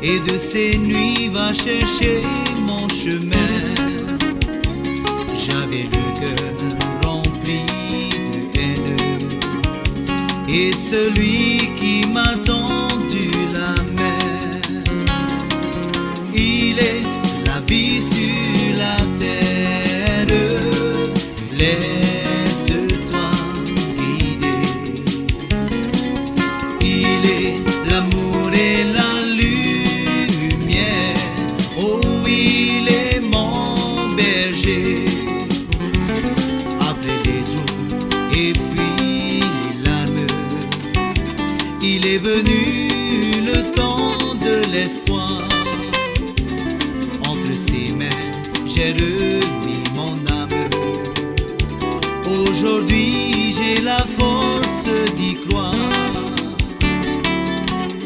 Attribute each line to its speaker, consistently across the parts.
Speaker 1: et de ces nuits va chercher mon chemin. J'avais le cœur rempli de haine, et celui qui m'a tendu la main, il est la vie sur la terre. Laisse-toi guider. Il est l'amour et la lumière. Oh, il est mon berger. Après les jours et puis les larmes, il est venu le temps de l'espoir. Entre ses mains, j'ai remis mon âme. Aujourd'hui, j'ai la force d'y croire.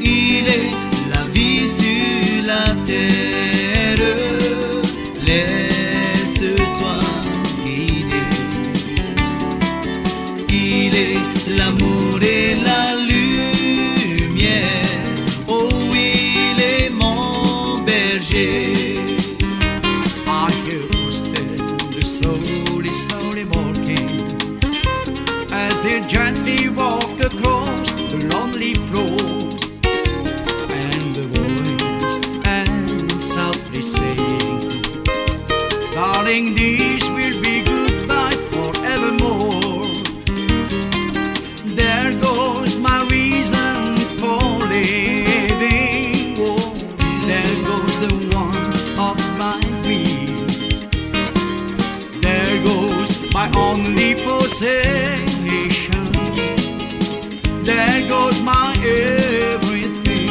Speaker 1: Il est la vie sur la terre. Laisse-toi guider. Il est l'amour et la lumière. Oh, il est mon berger.
Speaker 2: I hear footsteps slowly, slowly walking, as they gently walk across the lonely floor, and the voice and softly saying, darling, this will be goodbye forevermore. There goes my reason for living. Oh, there goes the one of my dreams. There goes my only possession. There goes my everything,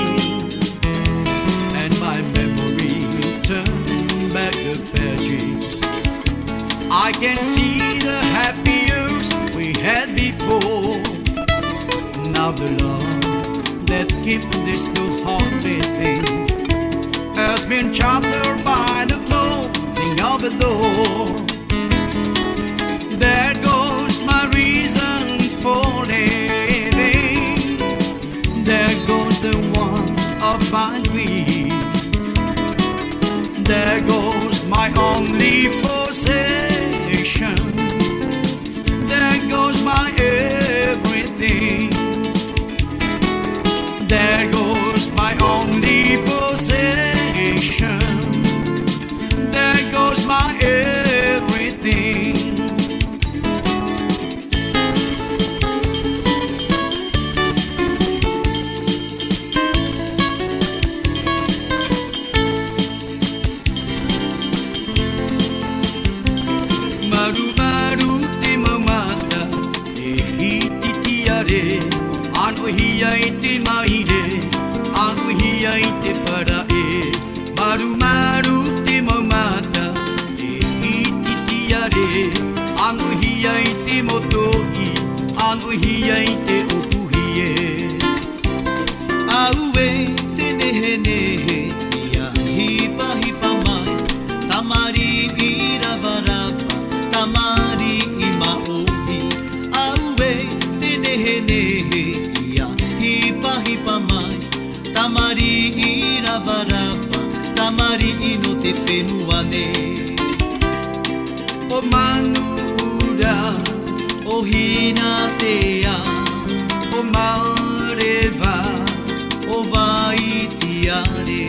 Speaker 2: and my memory turn back the pages. I can see the happy years we had before. Now the love that keeps this two heart beating has been shattered by the closing of the door. There goes my reason for living. There goes the one of my dreams. There goes my only possession. There goes my everything. There goes my only possession. There goes my everything. Maru te mamata e hiti tiare, anu hia i te maire, anu hia i te parae. Maru te mamata e hiti tiare, anu hia i te motoi, anu hia i te upuhie.
Speaker 1: Aue te nehe nehe, ia hipa hipa mai. Tamarii I rava rava, Tamarii I Maohi. Aue te nehe nehe, ia hipa hipa mai. Tamarii I rava rava, Tamarii no te whenua ne.
Speaker 2: O manu ura,
Speaker 1: O hina te a,
Speaker 2: o mareva,
Speaker 1: o vai tiare.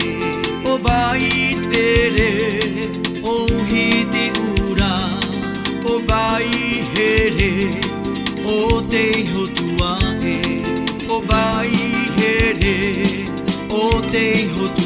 Speaker 2: o vai tere,
Speaker 1: O hite ura,
Speaker 2: o vai here,
Speaker 1: o te hotua e.
Speaker 2: o vai here,
Speaker 1: O te hotua